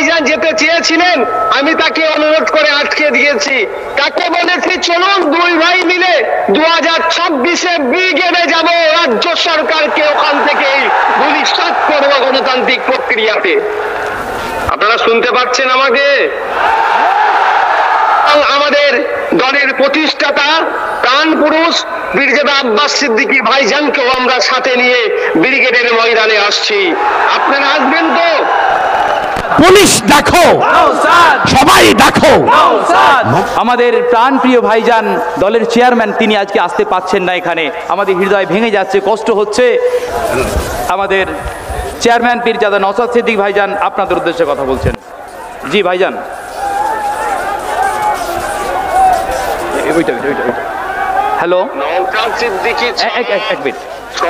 ভাইজান যেতে চেয়েছিলেন, আমি তাকে অনুরোধ করে আটকে দিয়েছি। তাকে বলেছি চলুন দুই ভাই মিলে 2026-এ ব্রিগেডে যাব, রাজ্য সরকারকে ওখান থেকেই ভবিষ্যৎ করবো গণতান্ত্রিক প্রক্রিয়াতে। আপনারা শুনতে পাচ্ছেন আমাকে? আমাদের দলের প্রতিষ্ঠাতা প্রাণপুরুষ বীরজাদা আব্বাস সিদ্দিকী ভাইজানকেও আমরা সাথে নিয়ে ব্রিগেডের ময়দানে আসছি। আপনারা আসবেন তো? পুলিশ দেখো, সবাই দেখো। আমাদের প্রাণপ্রিয় ভাইজান দলের চেয়ারম্যান তিনি আজকে আসতে পাচ্ছেন না এখানে, আমাদের হৃদয় ভেঙে যাচ্ছে, কষ্ট হচ্ছে। আমাদের চেয়ারম্যান পীরজাদা নওশাদ সিদ্দিকী ভাইজান আপনাদের উদ্দেশ্যে কথা বলছেন। জি ভাইজান। হ্যালো, নওশাদ সিদ্দিকী এক মিনিট।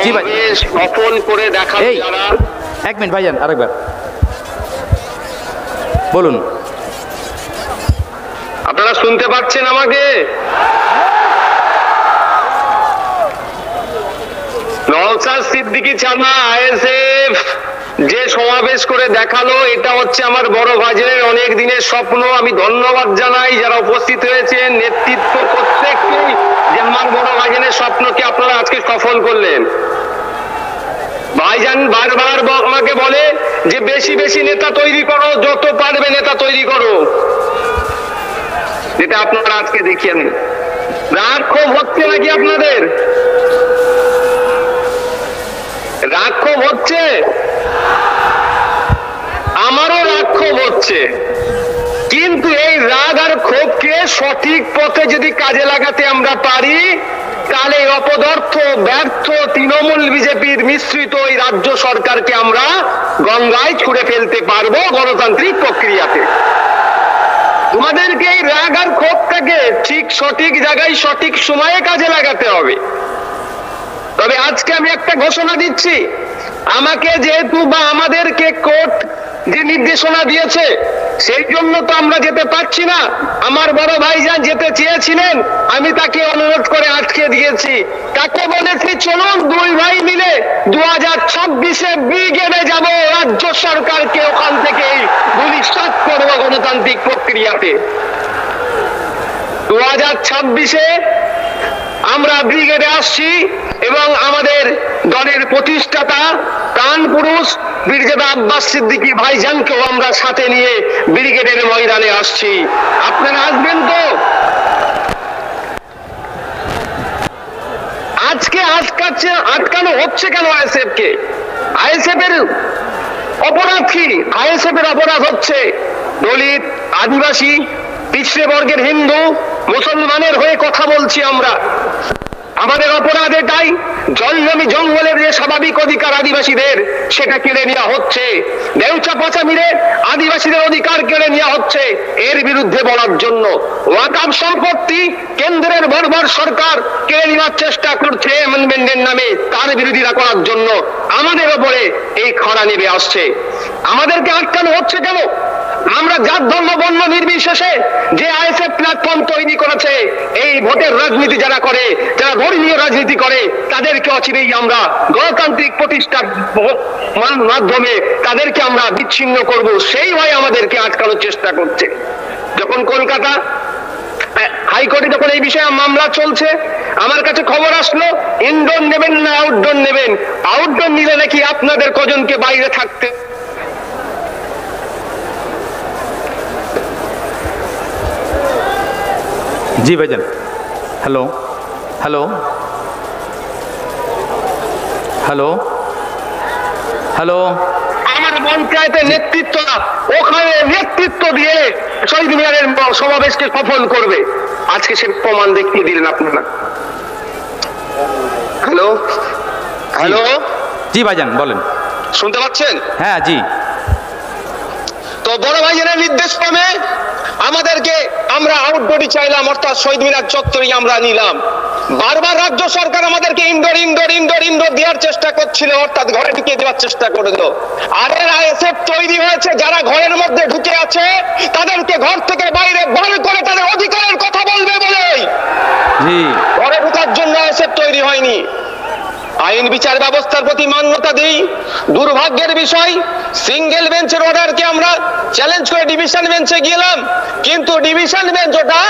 জি ভাই, সফল করে দেখা। এই এক মিনিট ভাইজান, আরেকবার বলুন। আপনারা শুনতে পাচ্ছেন আমাকে? নওশাদ সিদ্দিকী ছাড়া আইএসএফ যে সমাবেশ করে দেখালো, এটা হচ্ছে আমার বড় ভাইজানের অনেক দিনের স্বপ্ন। আমি ধন্যবাদ জানাই যারা উপস্থিত হয়েছেন, নেতৃত্ব প্রত্যেককেই, যে আমার বড় ভাইজানের স্বপ্নকে আপনারা আজকে সফল করলেন। ভাইজান বারবার আমাকে বলে যে বেশি বেশি নেতা তৈরি করো, যত পারবে নেতা তৈরি করো। যেটা আপনারা আজকে দেখিয়েন। রাগ ক্ষোভ হচ্ছে নাকি আপনাদের? রাগ ক্ষোভ হচ্ছে? আমারও রাগ ক্ষোভ হচ্ছে, কিন্তু এই রাগ আর ক্ষোভকে সঠিক পথে যদি কাজে লাগাতে আমরা পারি, তাহলে অপদার্থ ব্যর্থ তৃণমূল বিজেপির মিশ্রিত এই রাজ্য সরকারকে আমরা গঙ্গায় ছুঁড়ে ফেলতে পারবো গণতান্ত্রিক প্রক্রিয়াতে। তোমাদেরকে এই রাগ আর ক্ষোভটাকে ঠিক সঠিক জায়গায় সঠিক সময়ে কাজে লাগাতে হবে। তবে আজকে আমি একটা ঘোষণা দিচ্ছি, আমাকে যেহেতু বা আমাদেরকে কোর্ট যে নির্দেশনা দিয়েছে, সেই জন্য তো আমরা যেতে পারছি না। আমার বড় ভাইজান যেতে চেয়েছিলেন, আমি তাকে অনুরোধ করে আটকে দিয়েছি। তাকে বলেছি চলুন দুই ভাই মিলে 2026-এ ব্রিগেডে যাব, রাজ্য সরকারকে ওখান থেকেই ভবিষ্যৎ করবো গণতান্ত্রিক প্রক্রিয়াতে। 2026-এ আমরা ব্রিগেডে আসছি এবং আমাদের দলের প্রতিষ্ঠাতা প্রাণপুরুষ বীরজাদা আব্বাস সিদ্দিকী ভাইজানকেও আমরা সাথে নিয়ে ব্রিগেডের ময়দানে আসছি। আপনারা আসবেন তো? আজকে আটকানো হচ্ছে কেন আইএসএফ কে? আইএসএফ এর অপরাধ কি? আইএসএফ এর অপরাধ হচ্ছে দলিত, আদিবাসী, পিছড়ে বর্গের হিন্দু, মুসলমানের হয়ে কথা বলছি আমরা। আমাদের অপরাধ এটাই, জলজমি জঙ্গলের যে স্বাভাবিক অধিকার আদিবাসীদের, সেটা কেড়ে নেওয়া হচ্ছে। দেউচা পচামিরে আদিবাসীদের অধিকার কেড়ে নেওয়া হচ্ছে, এর বিরুদ্ধে বলার জন্য। ওয়াকফ সম্পত্তি কেন্দ্রের বর্বর সরকার কেড়ে নেওয়ার চেষ্টা করছে অ্যামেন্ডমেন্টের নামে, তার বিরোধিতা করার জন্য আমাদের ওপরে এই খরা নেমে আসছে। আমাদেরকে আটকানো হচ্ছে কেন? আমরা জাত ধর্ম বর্ণ নির্বিশেষে যে আইএসএফ প্ল্যাটফর্ম তৈরি করেছে, এই ভোটের রাজনীতি যারা করে, যারা ধর্মীয় রাজনীতি করে, তাদেরকে অচিরেই আমরা গণতান্ত্রিক প্রতিষ্ঠার মাধ্যমে তাদেরকে আমরা বিচ্ছিন্ন করব, সেই ভয় আমাদেরকে আটকানোর চেষ্টা করছে। যখন কলকাতা হাইকোর্টে যখন এই বিষয়ে মামলা চলছে, আমার কাছে খবর আসলো ইনডোর নেবেন না আউটডোর নেবেন। আউটডোর নিলে নাকি আপনাদের কজনকে বাইরে থাকতে। জি ভাইজান। Hello hello hello hello. আমার পঞ্চায়েতের নেতৃত্ব ওখানে নেতৃত্ব দিয়ে শহীদ মিনারের সমাবেশকে সফল করবে, আজকে সে প্রমাণ দেখিয়ে দিলেন আপনারা। Hello hello. জি ভাইজান বলেন। শুনতে পাচ্ছেন? হ্যাঁ জি। তো বড় ভাইজানের নির্দেশ ক্রমে আমাদেরকে আমরা আউটডোরই চাইলাম, অর্থাৎ শহীদ মিনার চত্বরই আমরা নিলাম। বারবার রাজ্য সরকার আমাদেরকে ইনডোর ইনডোর ইনডোর ইনডোর দেওয়ার চেষ্টা করছিল, অর্থাৎ ঘরে ঢুকিয়ে দেওয়ার চেষ্টা করলো। আর এর আইএসএফ তৈরি হয়েছে, যারা ঘরের মধ্যে ঢুকে আছে তাদেরকে ঘর থেকে বাইরে বার করে তাদের অধিকারের কথা বলবে বলেই। জি। ঘরে ঢুকার জন্য আইএসএফ তৈরি হয়নি। আইন বিচার ব্যবস্থার প্রতি মান্যতা দিই। দুর্ভাগ্যের বিষয়, সিঙ্গেল বেঞ্চের অর্ডারকে আমরা চ্যালেঞ্জ করে ডিভিশন বেঞ্চে গেলাম, কিন্তু ডিভিশন বেঞ্চ ওটা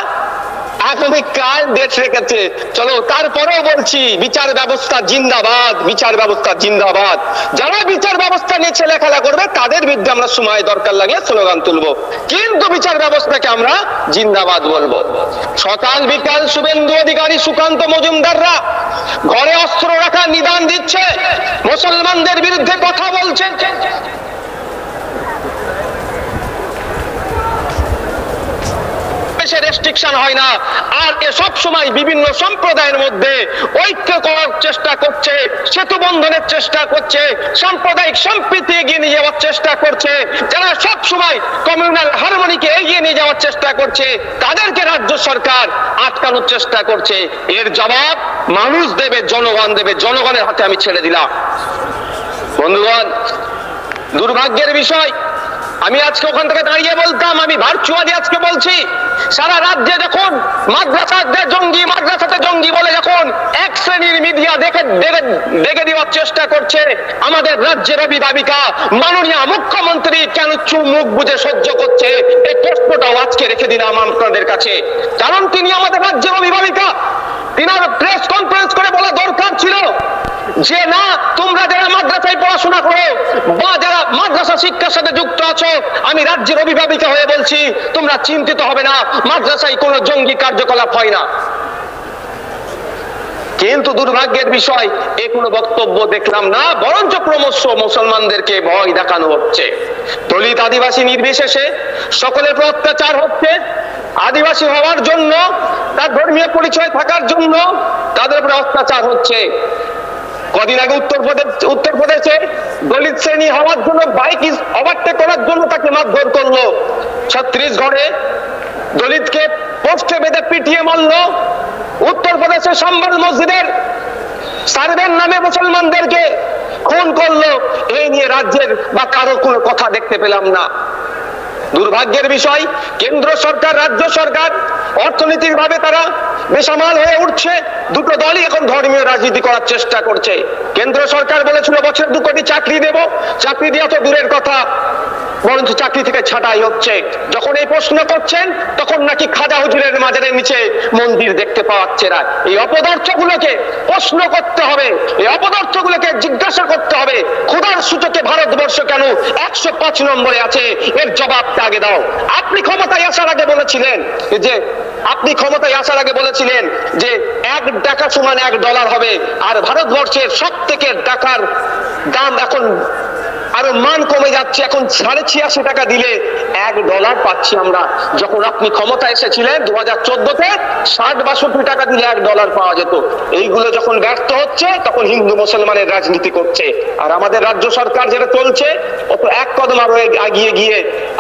আগামীকাল ডেট রেখেছে। চলো, তারপরেও বলছি বিচার ব্যবস্থা জিন্দাবাদ, বিচার ব্যবস্থা জিন্দাবাদ। যারা বিচার ব্যবস্থা নিয়ে ছেলে খেলা করবে তাদের বিরুদ্ধে আমরা সময় দরকার লাগলে স্লোগান তুলবো, কিন্তু বিচার ব্যবস্থাকে আমরা জিন্দাবাদ বলবো। সকাল বিকাল শুভেন্দু অধিকারী, সুকান্ত মজুমদাররা ঘরে অস্ত্র রাখার নিদান দিচ্ছে, মুসলমানদের বিরুদ্ধে কথা বলছে। রেস্ট্রিকশন হয় না, আর এ সব সময় বিভিন্ন সম্প্রদায়ের মধ্যে ঐক্য করার চেষ্টা করছে, সেতু বন্ধনের চেষ্টা করছে, সাম্প্রদায়িক সম্প্রীতি এগিয়ে নিয়ে যাওয়ার চেষ্টা করছে। যারা সব সময় কমিউনাল হারমোনিকে এগিয়ে নিয়ে যাওয়ার চেষ্টা করছে, তাদেরকে রাজ্য সরকার আটকানোর চেষ্টা করছে। এর জবাব মানুষ দেবে, জনগণ দেবে। জনগণের হাতে আমি ছেড়ে দিলাম। বন্ধুগণ, দুর্ভাগ্যের বিষয়, আমি আজকে ওখান থেকে দাঁড়িয়ে বলতাম, আমি ভার্চুয়ালি আজকে বলছি, সারা রাজ্যে যখন মাদ্রাসাতে জঙ্গি বলে যখন এক শ্রেণীর মিডিয়া দেখে দেওয়ার চেষ্টা করছে, আমাদের রাজ্যের অভিভাবিকা মাননীয় মুখ্যমন্ত্রী কেন মুখ বুঝে সহ্য করছে, এই প্রশ্নটাও আজকে রেখে দিলাম আপনাদের কাছে। কারণ তিনি আমাদের রাজ্যের অভিভাবিকা, তিনার প্রেস কনফারেন্স করে বলা দরকার ছিল যে না, তোমরা যারা মাদ্রাসায় পড়াশোনা করো বা যারা মাদ্রাসা শিক্ষার সাথে যুক্ত আছো, আমি রাজ্যের অভিভাবিকা হয়ে বলছি, তোমরা চিন্তিত হবে না, মাদ্রাসায় কোনো জঙ্গি কার্যকলাপ হয় না। কিন্তু দুর্ভাগ্যের বিষয়, এ কোনো বক্তব্য দেখলাম না, বরঞ্চ ক্রমশ মুসলমানদেরকে ভয় দেখানো হচ্ছে। দলিত আদিবাসী নির্বিশেষে সকলের উপর অত্যাচার হচ্ছে। আদিবাসী হওয়ার জন্য, তার ধর্মীয় পরিচয় থাকার জন্য তাদের উপরে অত্যাচার হচ্ছে। কদিন আগে উত্তরপ্রদেশে দলিত শ্রেণী হওয়ার জন্য বাইক ওভারটেক করার জন্য তাকে মারধর করলো। ছত্তিশগড়ে দলিতকে পোস্টে বেঁধে পিটিয়ে মারলো। উত্তরপ্রদেশের সম্বল মসজিদের সার্ভের নামে মুসলমানদেরকে খুন করলো। এই নিয়ে রাজ্যের বা কারো কোনো কথা দেখতে পেলাম না। দুর্ভাগ্যের বিষয়, কেন্দ্র সরকার, রাজ্য সরকার অর্থনৈতিক ভাবে তারা বেসামাল হয়ে উঠছে। দুটো দলই এখন ধর্মীয় রাজনীতি করার চেষ্টা করছে। কেন্দ্র সরকার বলেছিল বছর 2 কোটি চাকরি দেব, চাকরি দেওয়া তো দূরের কথা, বরঞ্চ চাকরি থেকে ছাঁটাই হচ্ছে। যখন এই প্রশ্ন করছেন, তখন নাকি খাজা হুজুরের মাজারের নিচে মন্দির দেখতে পাওয়াচ্ছে না। এই অপদার্থগুলোকে প্রশ্ন করতে হবে, এই অপদার্থগুলোকে জিজ্ঞাসা করতে হবে, খোদার সূচকে ভারতবর্ষ কেন 105 নম্বরে আছে, এর জবাবটা আগে দাও। আপনি ক্ষমতায় আসার আগে বলেছিলেন যে 1 টাকা সমান $1 হবে, আর ভারতবর্ষের সব থেকে টাকার দাম এখন আরো মান কমে যাচ্ছে। এখন 86.5 টাকা দিলে $1 পাচ্ছি আমরা। যখন আপনি ক্ষমতা এসেছিলেন 2014-তে 60-62 টাকা দিলে $1 পাওয়া যেত। এইগুলো যখন ব্যর্থ হচ্ছে, তখন হিন্দু মুসলমানের রাজনীতি করছে। আর আমাদের রাজ্য সরকার যেটা চলছে, অত এক কদম আরো এগিয়ে গিয়ে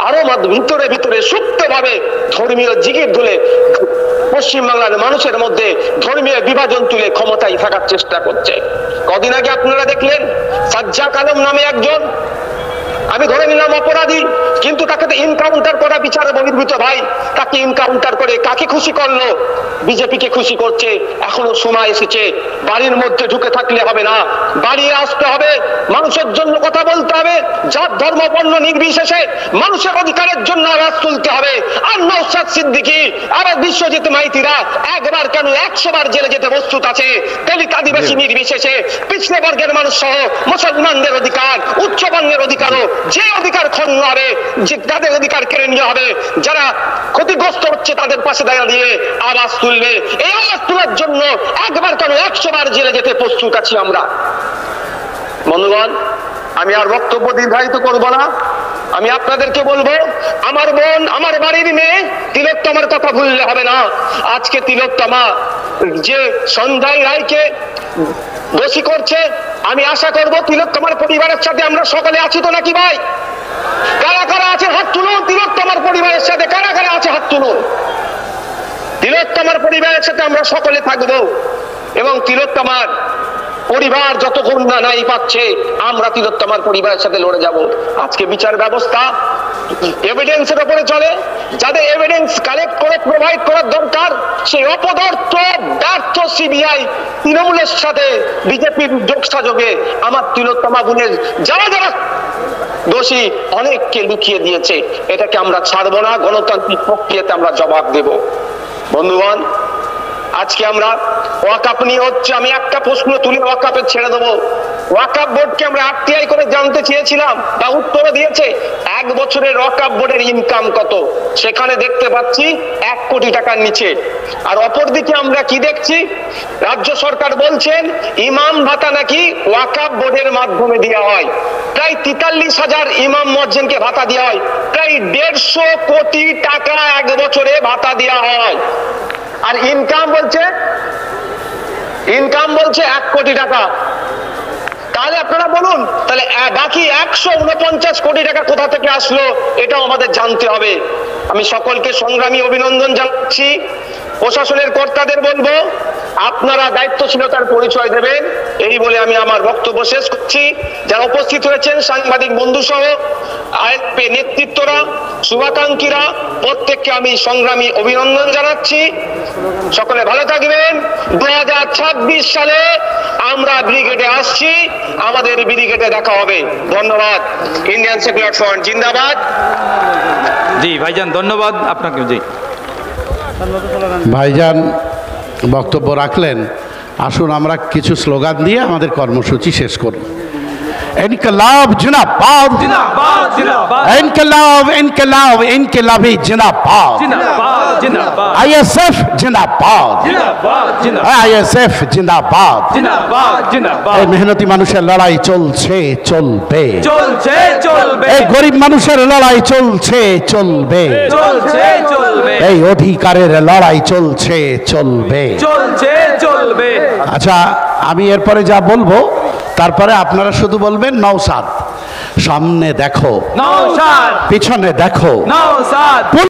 আরো ভিতরে ভিতরে সুপ্তভাবে ধর্মীয় জিগির তুলে পশ্চিমবাংলার মানুষের মধ্যে ধর্মীয় বিভাজন তুলে ক্ষমতায় থাকার চেষ্টা করছে। কদিন আগে আপনারা দেখলেন সাজ্জাক আলম নামে একজন, আমি ধরে নিলাম অপরাধী, কিন্তু তাকে তো ইনকাউন্টার করা বিচার বহির্ভূত ভাই। তাকে ইনকাউন্টার করে কাকে খুশি করলো? বিজেপিকে খুশি করছে। এখনো সময় এসেছে, বাড়ির মধ্যে ঢুকে থাকলে হবে না, বাড়িয়ে আসতে হবে, মানুষের জন্য কথা বলতে হবে, জাত ধর্ম বর্ণ নির্বিশেষে মানুষের অধিকারের জন্য আওয়াজ তুলতে হবে। আর নওশাদ সিদ্দিকী আর বিশ্বজিৎ মাইতিরা একবার কেন 100 বার জেলে যেতে প্রস্তুত আছে। দলিত আদিবাসী নির্বিশেষে পিছলে বর্গের মানুষ সহ মুসলমানদের অধিকার, উচ্চ বর্ণের অধিকারও, যে অধিকার ক্ষুণ্ণ হবে, যে তাদের অধিকার কেড়ে নেওয়া হবে, যারা ক্ষতিগ্রস্ত হচ্ছে তাদের পাশে দাঁড়িয়ে আওয়াজ তুলবে। এই আওয়াজ তোলার জন্য একবার কেন 100 বার জেলে যেতে প্রস্তুত আছি আমরা। বন্ধুগণ, আমি আর বক্তব্য দীর্ঘায়িত করব না। আমি আপনাদেরকে বলবো, আমার বোন, আমার বাড়ির মেয়ে তিলোত্তমার কথা ভুললে হবে না। আজকে তিলোত্তমা যে সঞ্জয় রায়কে দোষী করছে, আমি আশা করব তিলোত্তমার পরিবারের সাথে আমরা সকলে আছি তো নাকি ভাই? কারা কারা আছে হাত তুলুন। তিলোত্তমার পরিবারের সাথে কারা কারা আছে হাত তুলুন। তিলোত্তমার পরিবারের সাথে আমরা সকলে থাকবো এবং তিলোত্তমার পরিবার যতক্ষণ না নাই পাচ্ছে আমরা তিলোত্তমার পরিবারের সাথে লড়ে যাব। আজকে বিচার ব্যবস্থা এভিডেন্সের উপরে চলে, যাদের এভিডেন্স কালেক্ট করে প্রোভাইড করার দরকার সেই অপদার্থ ব্যর্থ সিবিআই তৃণমূলের সাথে বিজেপির যোগসাযোগে আমার তিলোত্তমা বোনের যারা যারা দোষী অনেককে লুকিয়ে দিয়েছে, এটাকে আমরা ছাড়বো না, গণতান্ত্রিক প্রক্রিয়াতে আমরা জবাব দেব। বন্ধুগণ, আজকে আমরা ওয়াকআপ নিয়ে হচ্ছে, আমি একটা প্রশ্ন তুলে ওয়াকআপে ছেড়ে দেবো। ওয়াকআপ বোর্ডকে আমরা আরটিআই করে জানতে চেয়েছিলাম, তা উত্তরও দিয়েছে 1 বছরের ওয়াকআপ বোর্ডের ইনকাম কত, সেখানে দেখতে পাচ্ছি 1 কোটি টাকার নিচে। আর অপরদিকে আমরা কি দেখছি, রাজ্য সরকার বলছেন ইমাম ভাতা নাকি ওয়াকআপ বোর্ডের মাধ্যমে দেওয়া হয়, প্রায় 43,000 ইমাম মুয়াজ্জিনকে ভাতা দেওয়া হয়, প্রায় 150 কোটি টাকা 1 বছরে ভাতা দেওয়া হয়। আর ইনকাম বলছে 1 কোটি টাকা। তাহলে আপনারা বলুন, তাহলে বাকি 149 কোটি টাকা কোথা থেকে আসলো, এটাও আমাদের জানতে হবে। আমি সকলকে সংগ্রামী অভিনন্দন জানাচ্ছি। প্রশাসনের কর্তাদের বলবো আপনারা দায়িত্বশীলতার পরিচয় দেবেন, এই বলে আমি আমার বক্তব্য শেষ করছি। যারা উপস্থিত হয়েছেন সাংবাদিক বন্ধু সহ আইএসএফ নেতৃত্বরা, শুভাকাঙ্ক্ষীরা, প্রত্যেককে আমি সংগ্রামী অভিনন্দন জানাচ্ছি। সকলে ভালো থাকবেন। 2026 সালে আমরা ব্রিগেডে আসছি, আমাদের ব্রিগেডে দেখা হবে। ধন্যবাদ। ইন্ডিয়ান সেকুলার ফ্রন্ট জিন্দাবাদ। জি ভাইজান, ধন্যবাদ আপনাকে। জি ভাইজান বক্তব্য রাখলেন, আসুন আমরা কিছু স্লোগান দিয়ে আমাদের কর্মসূচি শেষ করি। ইনকলাব জিন্দাবাদ, জিন্দাবাদ জিন্দাবাদ, ইনকলাব ইনকলাব ইনকলাবি জিন্দাবাদ, জিন্দাবাদ জিন্দাবাদ, আইএসএফ জিন্দাবাদ, জিন্দাবাদ জিন্দাবাদ, আইএসএফ জিন্দাবাদ। জিন্দাবাদ জিন্দাবাদ। এই মেহনতি মানুষের লড়াই চলছে, চলবে, চলছে চলবে, এই গরিব মানুষের লড়াই চলছে, চলবে, চলছে চলবে, এই অধিকারের লড়াই চলছে, চলবে। চলছে চলবে। আচ্ছা, আমি এরপরে যা বলবো তারপরে আপনারা শুধু বলবেন নওশাদ। সামনে দেখো, নওশাদ, পিছনে দেখো, নওশাদ।